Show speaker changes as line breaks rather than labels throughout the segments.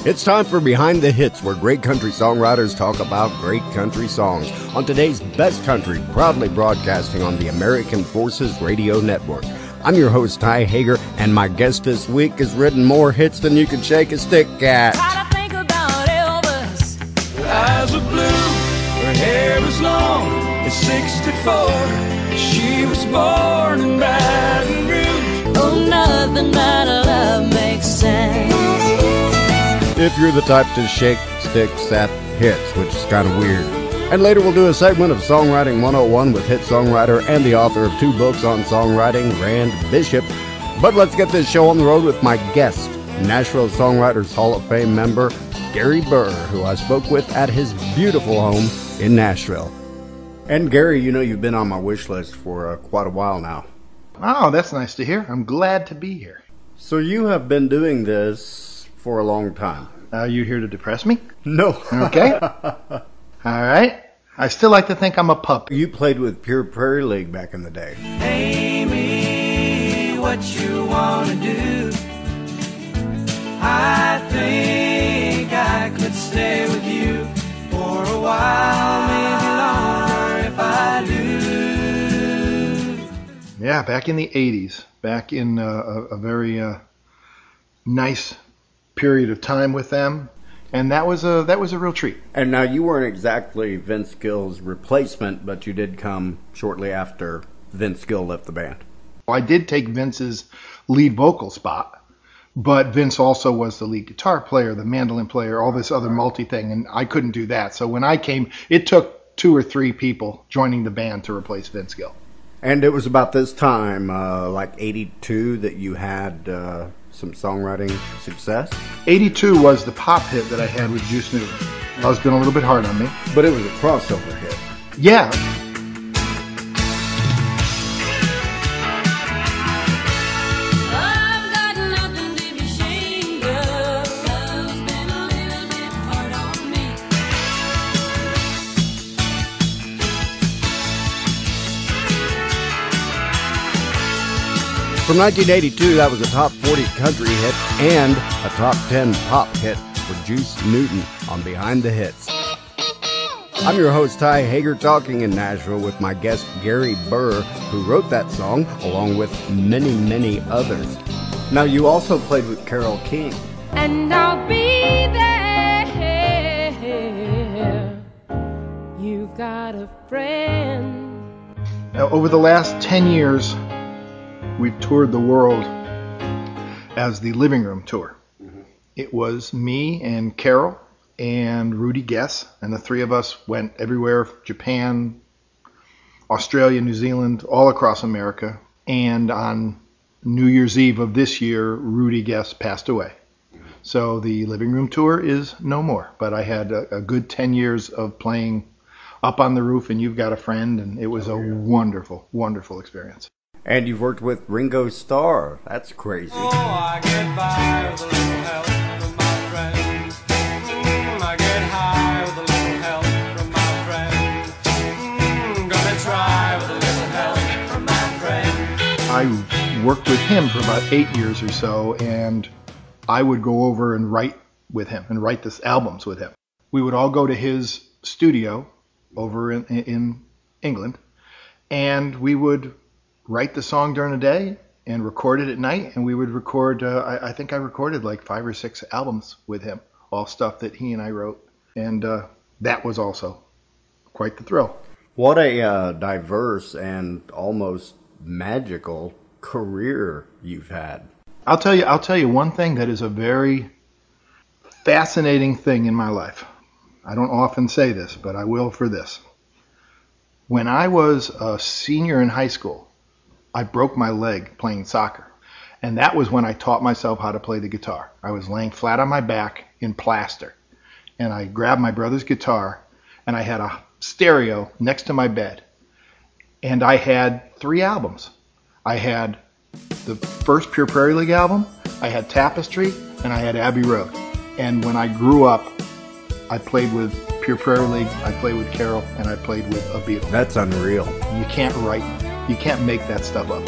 It's time for Behind the Hits, where great country songwriters talk about great country songs. On today's Best Country, proudly broadcasting on the American Forces Radio Network. I'm your host, Ty Hager, and my guest this week has written more hits than you can shake a stick at.
Try to think about Elvis.
Her eyes are blue, her hair is long. At 64, she was born in Baton Rouge.
Oh, nothing but love makes sense.
If you're the type to shake sticks at hits, which is kind of weird. And later we'll do a segment of Songwriting 101 with hit songwriter and the author of 2 books on songwriting, Rand Bishop. But let's get this show on the road with my guest, Nashville Songwriters Hall of Fame member Gary Burr, who I spoke with at his beautiful home in Nashville. And Gary, you know you've been on my wish list for quite a while now.
Oh, that's nice to hear. I'm glad to be here.
So you have been doing this for a long time.
Are you here to depress me?
No.
Okay. All right. I still like to think I'm a pup.
You played with Pure Prairie League back in the day.
Hey me, what you wanna do? I think I could stay with you for a while, maybe longer if I do.
Yeah, back in the 80s, back in a very nice period of time with them, and that was a real treat.
And now you weren't exactly Vince Gill's replacement, but you did come shortly after Vince Gill left the band.
I did take Vince's lead vocal spot, but Vince also was the lead guitar player, the mandolin player, all this other multi-thing, and I couldn't do that. So when I came, it took 2 or 3 people joining the band to replace Vince Gill.
And it was about this time, like 82, that you had some songwriting success?
82 was the pop hit that I had with Juice Newton. That was been a little bit hard on me.
But it was a crossover hit.
Yeah.
I've got nothing to be ashamed of. Love's been a little bit hard on me.
From 1982, that was a top 40 country hit and a top 10 pop hit for Juice Newton on Behind the Hits. I'm your host, Ty Hager, talking in Nashville with my guest, Gary Burr, who wrote that song, along with many, many others. Now, you also played with Carole King.
And I'll be there. You got a friend.
Now, over the last 10 years, we've toured the world as the Living Room Tour. Mm-hmm. It was me and Carole and Rudy Guess, and the 3 of us went everywhere, Japan, Australia, New Zealand, all across America. And on New Year's Eve of this year, Rudy Guess passed away. Mm-hmm. So the Living Room Tour is no more. But I had a good 10 years of playing Up on the Roof and You've Got a Friend, and it was a wonderful, wonderful experience.
And you've worked with Ringo Starr. That's crazy.
Oh, I get by with a little help from my friends. I get high with a little help from my friends. Gonna try with a little help from my friends.
I worked with him for about 8 years or so, and I would go over and write with him and write this albums with him. We would all go to his studio over in England, and we would write the song during the day and record it at night, and we would record, I think I recorded like 5 or 6 albums with him, all stuff that he and I wrote, and that was also quite the thrill.
What a diverse and almost magical career you've had.
I'll tell you one thing that is a very fascinating thing in my life. I don't often say this, but I will for this. When I was a senior in high school, I broke my leg playing soccer. And that was when I taught myself how to play the guitar. I was laying flat on my back in plaster. And I grabbed my brother's guitar, and I had a stereo next to my bed. And I had 3 albums. I had the first Pure Prairie League album, I had Tapestry, and I had Abbey Road. And when I grew up, I played with Pure Prairie League, I played with Carole, and I played with a Beatle.
That's unreal.
You can't write, you can't make that stuff up.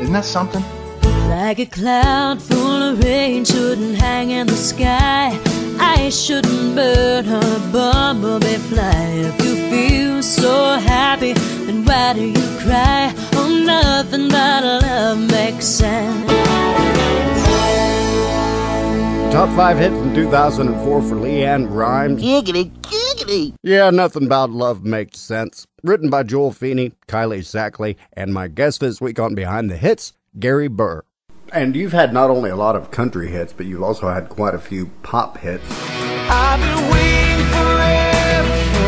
Isn't that something?
Like a cloud full of rain shouldn't hang in the sky. They shouldn't burn a bumblebee fly. If you feel so happy, then why do you cry? Oh, nothing but love makes sense.
Top 5 hit from 2004 for Leanne Rimes.
Giggity, giggity.
Yeah, Nothing About Love Makes Sense. Written by Joel Feeney, Kylie Sackley, and my guest this week on Behind the Hits, Gary Burr. And you've had not only a lot of country hits, but you've also had quite a few pop hits.
I've been waiting forever for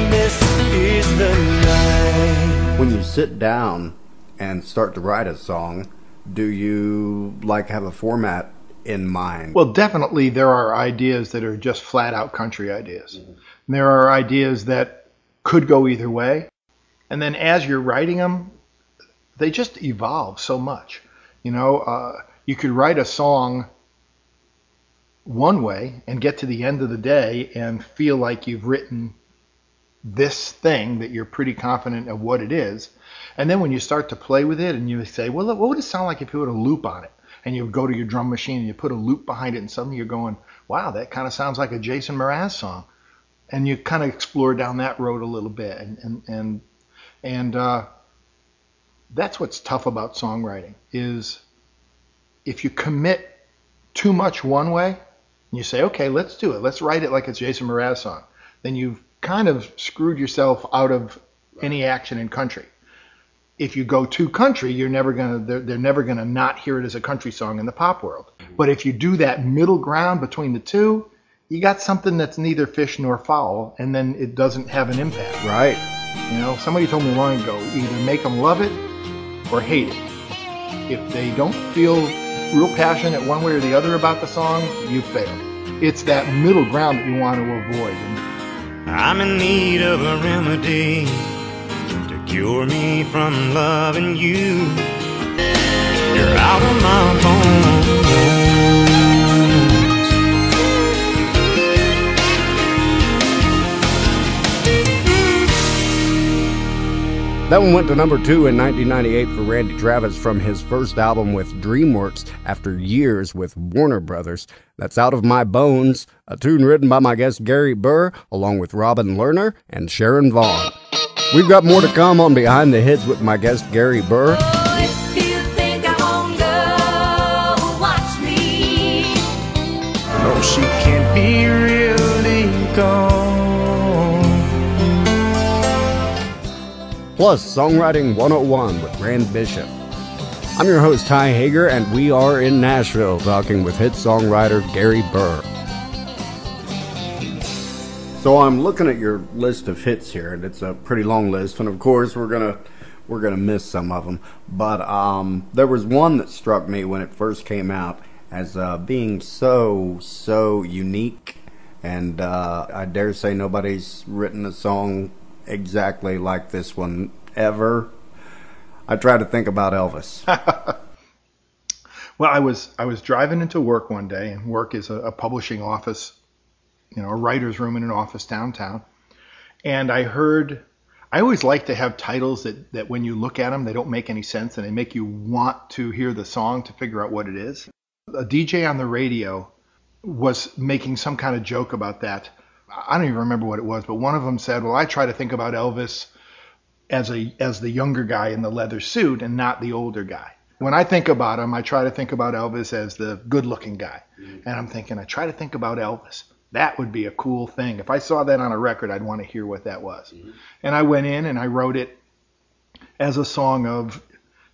this. This is the night.
When you sit down and start to write a song, do you have a format in mind?
Well, definitely there are ideas that are just flat out country ideas. And there are ideas that could go either way. And then as you're writing them, they just evolve so much. You know, you could write a song one way and get to the end of the day and feel like you've written this thing that you're pretty confident of what it is. And then when you start to play with it and you say, well, what would it sound like if you put a loop on it? And you go to your drum machine and you put a loop behind it, and suddenly you're going, wow, that kind of sounds like a Jason Mraz song. And you kind of explore down that road a little bit. And that's what's tough about songwriting, is if you commit too much one way, and you say, okay, let's do it. Let's write it like it's a Jason Mraz song. Then you've kind of screwed yourself out of any action in country. If you go too country, they're never gonna not hear it as a country song in the pop world. But if you do that middle ground between the two, you got something that's neither fish nor fowl, and then it doesn't have an impact.
Right.
You know, somebody told me long ago, either make them love it or hate it. If they don't feel real passionate one way or the other about the song, you fail. It's that middle ground that you want to avoid.
I'm in need of a remedy to cure me from loving you. You're out of my bones.
That one went to number 2 in 1998 for Randy Travis from his first album with DreamWorks after years with Warner Brothers. That's Out of My Bones, a tune written by my guest Gary Burr, along with Robin Lerner and Sharon Vaughn. We've got more to come on Behind the Hits with my guest Gary Burr.
If you think I won't go, watch me.
No, she can't be really gone.
Plus Songwriting 101 with Rand Bishop. I'm your host Ty Hager, and we are in Nashville talking with hit songwriter Gary Burr. So I'm looking at your list of hits here, and it's a pretty long list, and of course we're gonna miss some of them. But there was one that struck me when it first came out as being so unique, and I dare say nobody's written a song exactly like this one ever. I try to think about Elvis.
Well, I was driving into work one day, and work is a publishing office, you know, a writer's room in an office downtown. And I always like to have titles that when you look at them, they don't make any sense, and they make you want to hear the song to figure out what it is. A DJ on the radio was making some kind of joke about that. I don't even remember what it was, but one of them said, well, I try to think about Elvis as the younger guy in the leather suit and not the older guy. When I think about him, I try to think about Elvis as the good-looking guy. And I'm thinking, I try to think about Elvis. That would be a cool thing. If I saw that on a record, I'd want to hear what that was. And I went in and I wrote it as a song of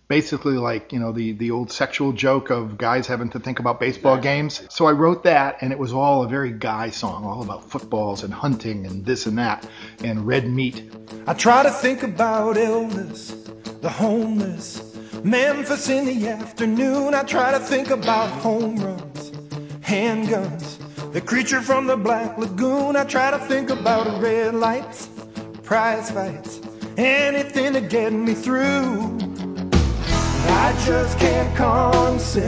basically like, you know, the old sexual joke of guys having to think about baseball games. So I wrote that, and it was all a very guy song, all about footballs and hunting and this and that and red meat.
I try to think about Elvis, the homeless, Memphis in the afternoon. I try to think about home runs, handguns, the creature from the Black Lagoon. I try to think about red lights, prize fights, anything to get me through. I just can't concentrate.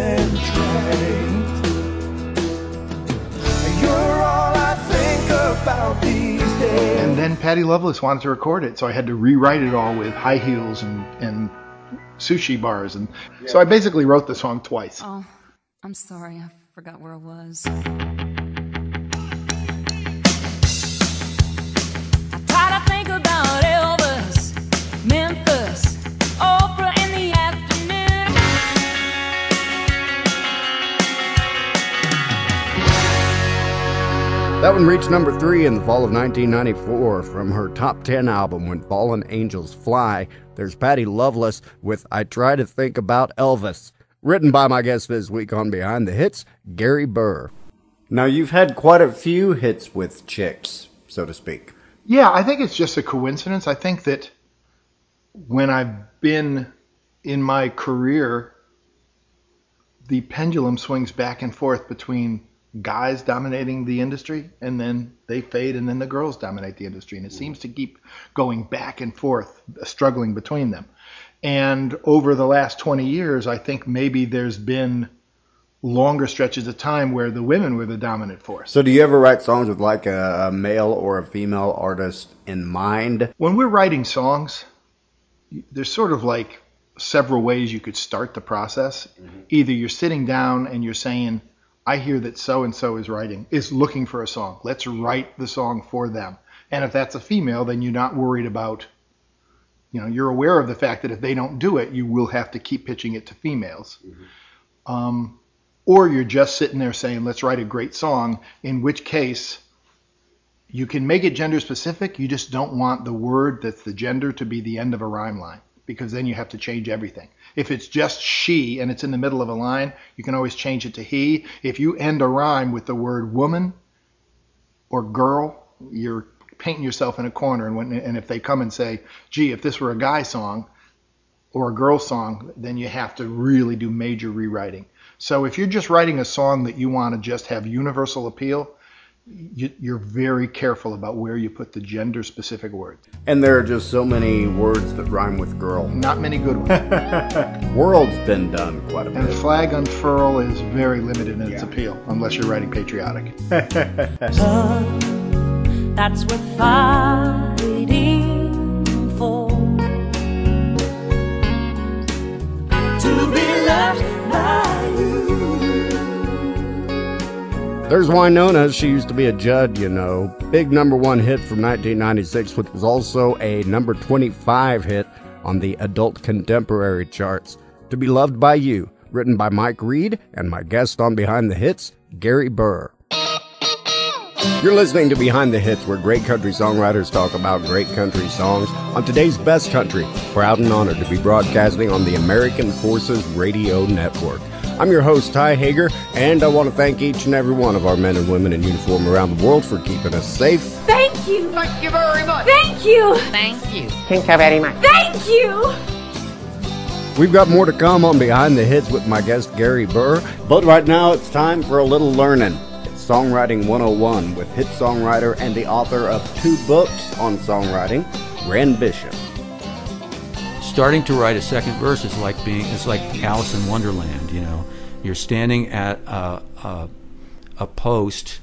You're all I think about these days.
And then Patty Loveless wanted to record it, so I had to rewrite it all with high heels and sushi bars. And so I basically wrote the song twice.
Oh, I'm sorry, I forgot where I was.
That one reached number 3 in the fall of 1994 from her top 10 album, When Fallen Angels Fly. There's Patty Loveless with I Try to Think About Elvis, written by my guest this week on Behind the Hits, Gary Burr. Now, you've had quite a few hits with chicks, so to speak.
Yeah, I think it's just a coincidence. I think that when I've been in my career, the pendulum swings back and forth between guys dominating the industry, and then they fade, and then the girls dominate the industry. And it seems to keep going back and forth, struggling between them. And over the last 20 years, I think maybe there's been longer stretches of time where the women were the dominant force.
So do you ever write songs with like a male or a female artist in mind?
When we're writing songs, there's sort of like several ways you could start the process. Mm-hmm. Either you're sitting down and you're saying, I hear that so-and-so is looking for a song. Let's write the song for them. And if that's a female, then you're not worried about, you're aware of the fact that if they don't do it, you will have to keep pitching it to females. Mm-hmm. Or you're just sitting there saying, let's write a great song, in which case you can make it gender specific. You just don't want the word that's the gender to be the end of a rhyme line, because then you have to change everything. If it's just she and it's in the middle of a line, you can always change it to he. If you end a rhyme with the word woman or girl, you're painting yourself in a corner. And if they come and say, gee, if this were a guy song or a girl song, then you have to really do major rewriting. So if you're just writing a song that you want to just have universal appeal, you're very careful about where you put the gender-specific words.
And there are just so many words that rhyme with girl.
Not many good ones.
World's been done quite a bit.
And flag unfurl is very limited in its appeal, unless you're writing patriotic.
Love, that's worth fighting for. To be loved by you.
There's Winona. She used to be a Judd, Big number 1 hit from 1996, which was also a number 25 hit on the adult contemporary charts. To Be Loved by You, written by Mike Reed and my guest on Behind the Hits, Gary Burr. You're listening to Behind the Hits, where great country songwriters talk about great country songs on today's best country. Proud and honored to be broadcasting on the American Forces Radio Network. I'm your host, Ty Hager, and I want to thank each and every one of our men and women in uniform around the world for keeping us safe.
Thank you.
Thank you very much.
Thank you.
Thank you.
Thank you very much.
Thank you.
We've got more to come on Behind the Hits with my guest, Gary Burr, but right now it's time for a little learning. It's Songwriting 101 with hit songwriter and the author of 2 books on songwriting, Rand Bishop.
Starting to write a second verse is like Alice in Wonderland. You're standing at a post,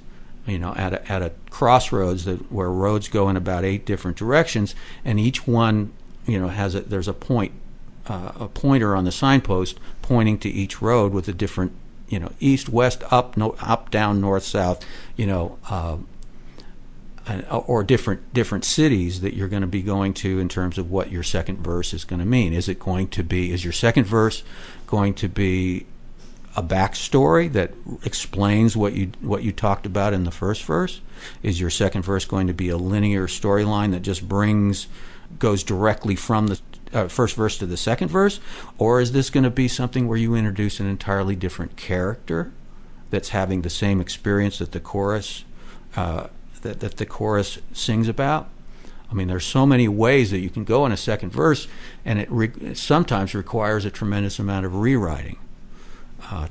at a crossroads where roads go in about 8 different directions, and each one, there's a pointer on the signpost pointing to each road with a different, east, west, up, down, north, south, or different cities that you're going to be going to in terms of what your second verse is going to mean. Is your second verse going to be a backstory that explains what you talked about in the first verse? Is your second verse going to be a linear storyline that just goes directly from the first verse to the second verse? Or is this going to be something where you introduce an entirely different character that's having the same experience that the chorus that the chorus sings about? I mean, there's so many ways that you can go in a second verse, and it sometimes requires a tremendous amount of rewriting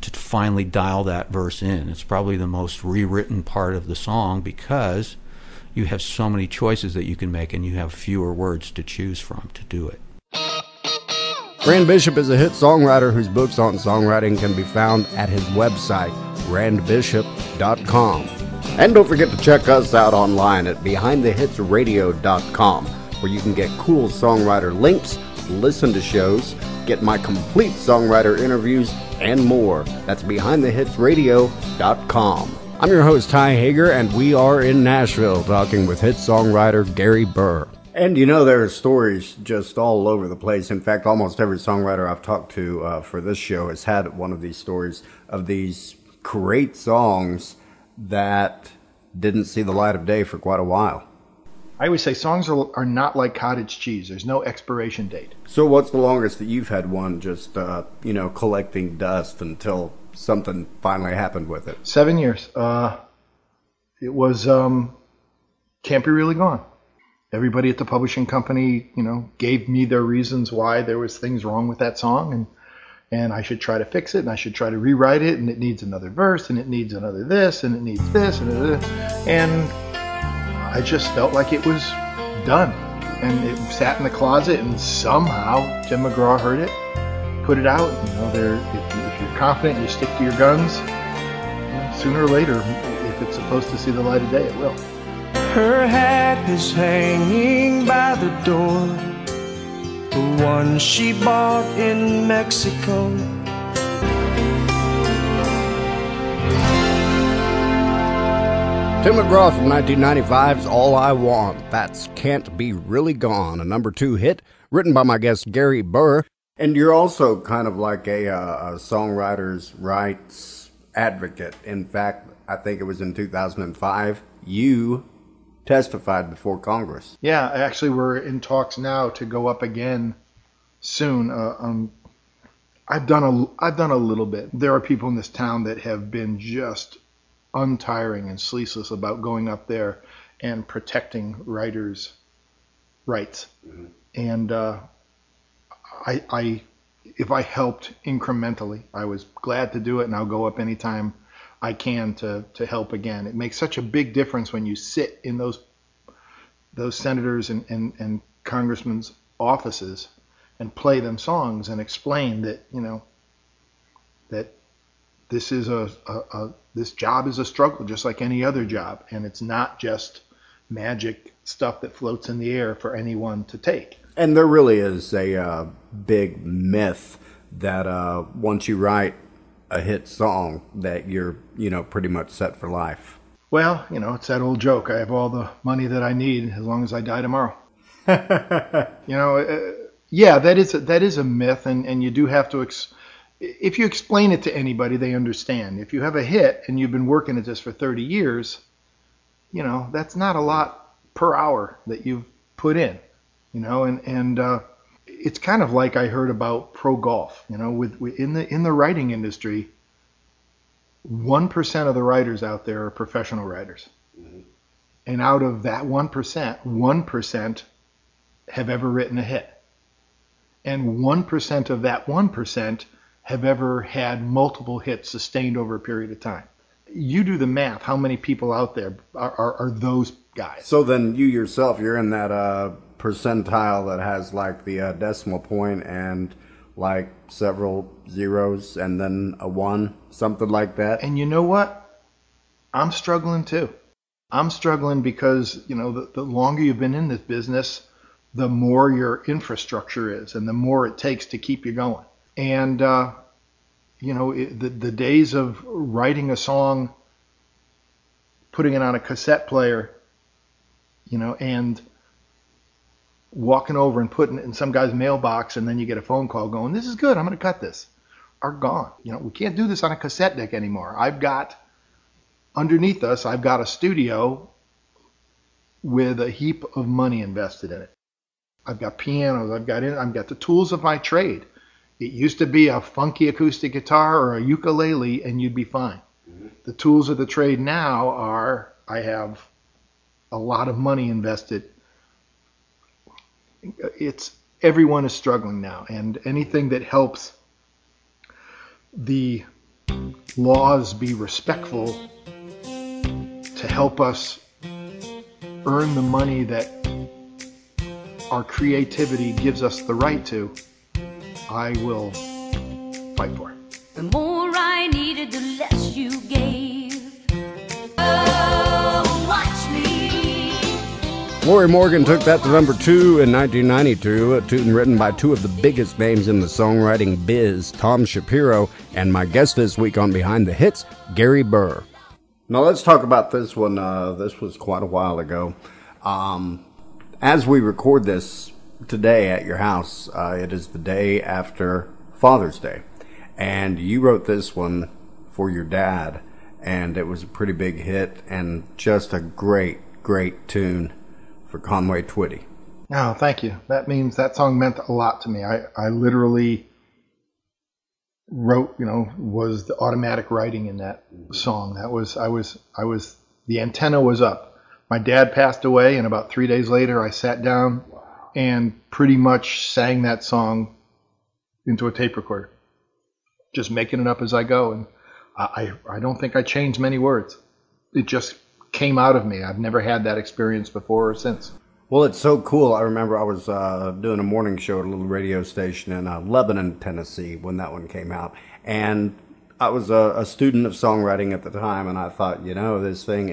to finally dial that verse in. It's probably the most rewritten part of the song because you have so many choices that you can make, and you have fewer words to choose from to do it.
Rand Bishop is a hit songwriter whose books on songwriting can be found at his website, randbishop.com. And don't forget to check us out online at behindthehitsradio.com, where you can get cool songwriter links, listen to shows, get my complete songwriter interviews, and more. That's behindthehitsradio.com. I'm your host, Ty Hager, and we are in Nashville talking with hit songwriter Gary Burr. And there are stories just all over the place. In fact, almost every songwriter I've talked to for this show has had one of these stories of these great songs that didn't see the light of day for quite a while.
I always say songs are not like cottage cheese. There's no expiration date.
So what's the longest that you've had one just, collecting dust until something finally happened with it?
7 years. It was Can't Be Really Gone. Everybody at the publishing company, gave me their reasons why there was things wrong with that song, and I should try to fix it, and I should try to rewrite it, and it needs another verse, and it needs another this, and it needs this, and I just felt like it was done. And it sat in the closet, and somehow Tim McGraw heard it, put it out. If you're confident, you stick to your guns, sooner or later, if it's supposed to see the light of day, it will.
Her hat is hanging by the door, the one she bought in Mexico.
Tim McGraw from 1995's All I Want. That's Can't Be Really Gone, a number 2 hit, written by my guest Gary Burr. And you're also kind of like a songwriter's rights advocate. In fact, I think it was in 2005, you testified before Congress.
Yeah, actually we're in talks now to go up again soon. I've done a little bit. There are people in this town that have been just untiring and ceaseless about going up there and protecting writers' rights. Mm-hmm. And if I helped incrementally, I was glad to do it, and I'll go up anytime I can to help again. It makes such a big difference when you sit in those senators and congressmen's offices and play them songs and explain that that this is this job is a struggle just like any other job, and it's not just magic stuff that floats in the air for anyone to take.
And there really is a big myth that once you write a hit song that you're pretty much set for life.
Well, it's that old joke. I have all the money that I need as long as I die tomorrow. Yeah, that is a myth, and you do have to. If you explain it to anybody, they understand. If you have a hit and you've been working at this for 30 years, that's not a lot per hour that you've put in. And it's kind of like I heard about pro golf. In the writing industry, 1% of the writers out there are professional writers. Mm-hmm. And out of that 1% have ever written a hit. And 1% of that 1% have ever had multiple hits sustained over a period of time. You do the math. How many people out there are those guys? So
then you yourself, you're in that percentile that has like the decimal point and like several zeros and then a 1, something like that.
And you know what? I'm struggling too. I'm struggling because, the longer you've been in this business, the more your infrastructure is and the more it takes to keep you going. And, the days of writing a song, putting it on a cassette player, and walking over and putting it in some guy's mailbox, and then you get a phone call going, "This is good, I'm going to cut this," are gone. We can't do this on a cassette deck anymore. Underneath us, I've got a studio with a heap of money invested in it. I've got pianos, I've got the tools of my trade. It used to be a funky acoustic guitar or a ukulele and you'd be fine. Mm-hmm. The tools of the trade now are, I have a lot of money invested. Everyone is struggling now, and anything that helps the laws be respectful to help us earn the money that our creativity gives us the right to, I will fight for.
The more I needed, the less you gave. Oh, watch me.
Lori Morgan took that to number 2 in 1992, a tune written by 2 of the biggest names in the songwriting biz, Tom Shapiro, and my guest this week on Behind the Hits, Gary Burr. Now let's talk about this one. This was quite a while ago. As we record this today at your house, it is the day after Father's Day, and you wrote this one for your dad, and it was a pretty big hit and just a great, great tune for Conway Twitty.
Oh, thank you. That song meant a lot to me. I literally wrote, was the automatic writing in that song. The antenna was up. My dad passed away, and about 3 days later, I sat down and pretty much sang that song into a tape recorder, just making it up as I go. And I don't think I changed many words. It just came out of me. I've never had that experience before or since.
Well, it's so cool. I remember I was doing a morning show at a little radio station in Lebanon, Tennessee, when that one came out. And I was a student of songwriting at the time, and I thought, this thing,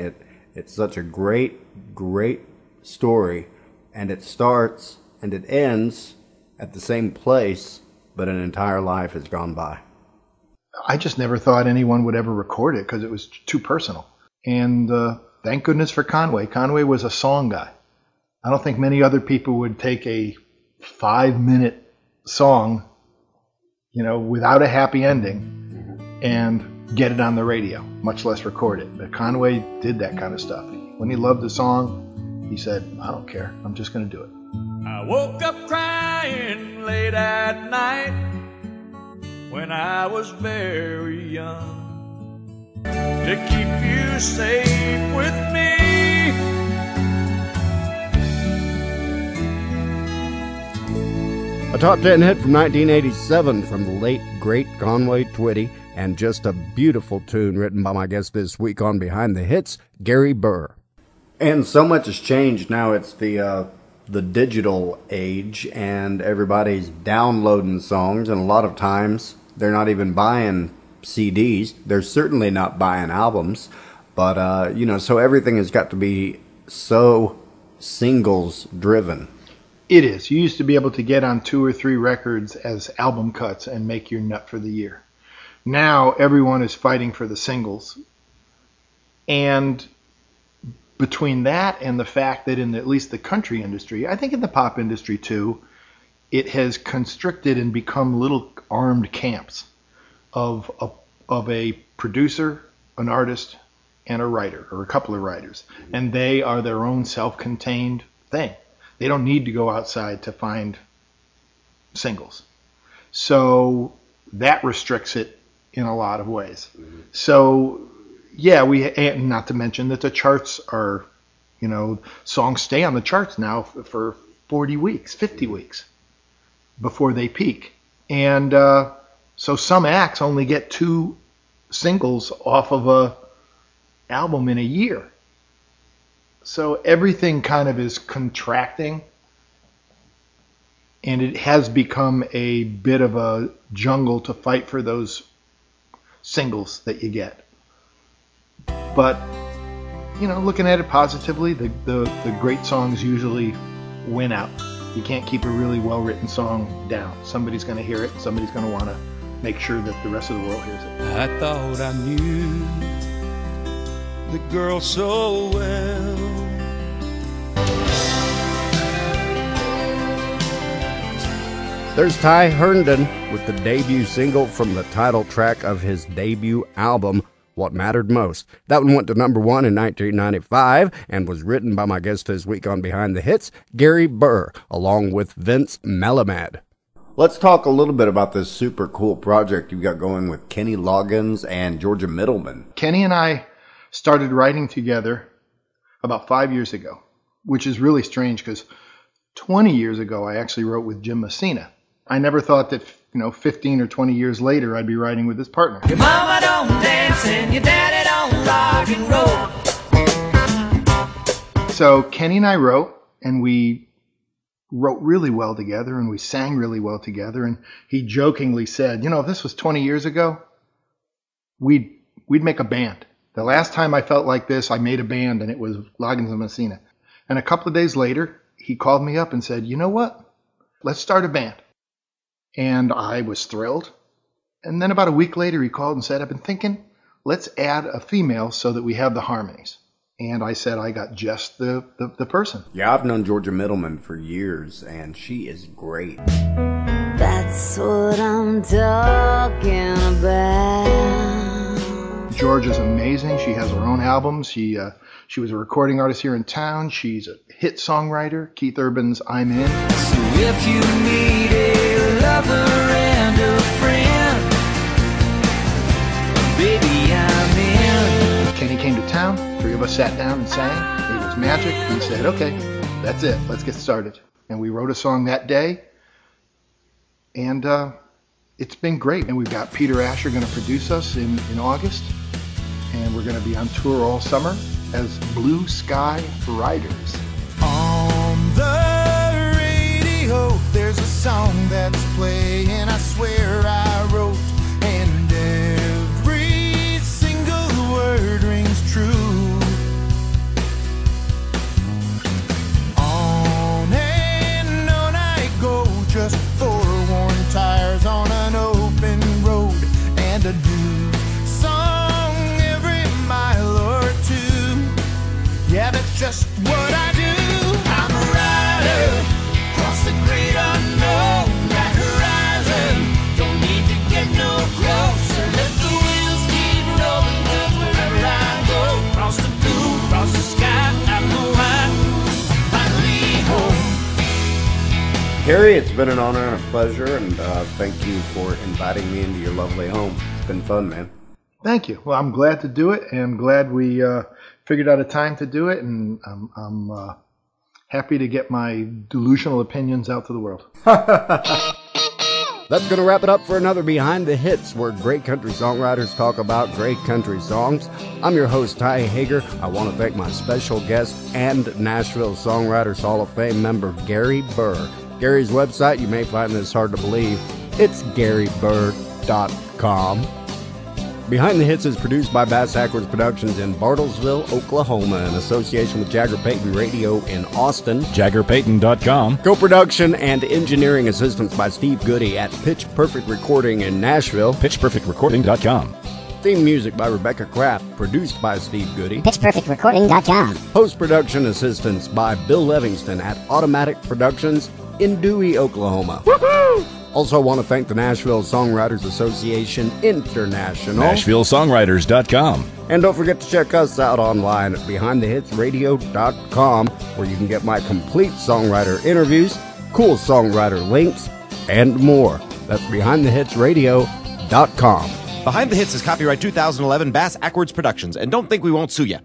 it's such a great, great story. And it starts and it ends at the same place, but an entire life has gone by.
I just never thought anyone would ever record it because it was too personal. And thank goodness for Conway. Conway was a song guy. I don't think many other people would take a 5-minute song, without a happy ending and get it on the radio, much less record it. But Conway did that kind of stuff. When he loved a song, he said, I don't care. I'm just going to do it.
I woke up crying late at night when I was very young to keep you safe with me.
A top 10 hit from 1987 from the late, great Conway Twitty, and just a beautiful tune written by my guest this week on Behind the Hits, Gary Burr. And so much has changed now. It's the digital age, and everybody's downloading songs, and a lot of times they're not even buying CDs. They're certainly not buying albums, but so everything has got to be so singles driven.
It is. You used to be able to get on 2 or 3 records as album cuts and make your nut for the year. Now everyone is fighting for the singles. And between that and the fact that in at least the country industry, I think in the pop industry too, it has constricted and become little armed camps of a producer, an artist, and a writer, or a couple of writers. And they are their own self-contained thing. They don't need to go outside to find singles. So that restricts it in a lot of ways. So, yeah, and not to mention that the charts are, songs stay on the charts now for 40 weeks, 50 weeks before they peak. And so some acts only get 2 singles off of a album in a year. So everything kind of is contracting, and it has become a bit of a jungle to fight for those singles that you get. But, looking at it positively, the great songs usually win out. You can't keep a really well-written song down. Somebody's going to hear it. Somebody's going to want to make sure that the rest of the world hears it.
I thought I knew the girl so well.
There's Ty Herndon with the debut single from the title track of his debut album, What Mattered Most. That one went to number 1 in 1995 and was written by my guest this week on Behind the Hits, Gary Burr, along with Vince Melamad. Let's talk a little bit about this super cool project you've got going with Kenny Loggins and Georgia Middleman.
Kenny and I started writing together about 5 years ago, which is really strange because 20 years ago I actually wrote with Jim Messina. I never thought that 15 or 20 years later I'd be writing with his partner.
Your mama don't dance and your daddy don't rock and roll.
So Kenny and I wrote, and we wrote really well together, and we sang really well together. And he jokingly said, if this was 20 years ago, we'd make a band. The last time I felt like this, I made a band, and it was Loggins and Messina. And a couple of days later, he called me up and said, you know what? Let's start a band. And I was thrilled. And then about a week later, he called and said, I've been thinking, let's add a female so that we have the harmonies. And I said, I got just the person.
Yeah, I've known Georgia Middleman for years, and she is great.
That's what I'm talking about.
Georgia's amazing. She has her own albums. She was a recording artist here in town. She's a hit songwriter. Keith Urban's I'm In.
So if you need a lover and a friend, baby, I'm in.
Kenny came to town. 3 of us sat down and sang. It was magic. We said, okay, that's it. Let's get started. And we wrote a song that day. And it's been great. And we've got Peter Asher going to produce us in August. And we're going to be on tour all summer as Blue Sky Riders.
On the radio, there's a song that's playing, I swear I wrote, and every single word rings true. On and on I go, just 4 worn tires on an open road, and a new song every mile or 2. Yeah, that's just what I do. I'm a rider, cross the great unknown, that horizon, don't need to get no closer. Let the wheels keep rolling, 'cause wherever I go, cross the blue, cross the sky, I know I'm finally home.
Gary, it's been an honor and a pleasure, and thank you for inviting me into your lovely home. It's been fun, man.
Thank you. Well, I'm glad to do it, and I'm glad we figured out a time to do it, and I'm happy to get my delusional opinions out to the world.
That's going to wrap it up for another Behind the Hits, where great country songwriters talk about great country songs. I'm your host, Ty Hager. I want to thank my special guest and Nashville Songwriters Hall of Fame member, Gary Burr. Gary's website, you may find this hard to believe, it's GaryBurr.com. Behind the Hits is produced by Bass Ackwards Productions in Bartlesville, Oklahoma, in association with Jagger Payton Radio in Austin.
JaggerPayton.com.
Co-production and engineering assistance by Steve Goody at Pitch Perfect Recording in Nashville.
PitchPerfectRecording.com.
Theme music by Rebecca Kraft, produced by Steve Goody.
PitchPerfectRecording.com.
Post-production assistance by Bill Livingston at Automatic Productions in Dewey, Oklahoma. Woohoo! Also want to thank the Nashville Songwriters Association International.
NashvilleSongwriters.com.
And don't forget to check us out online at BehindTheHitsRadio.com, where you can get my complete songwriter interviews, cool songwriter links, and more. That's BehindTheHitsRadio.com.
Behind the Hits is copyright 2011 Bass Ackwards Productions, and don't think we won't sue you.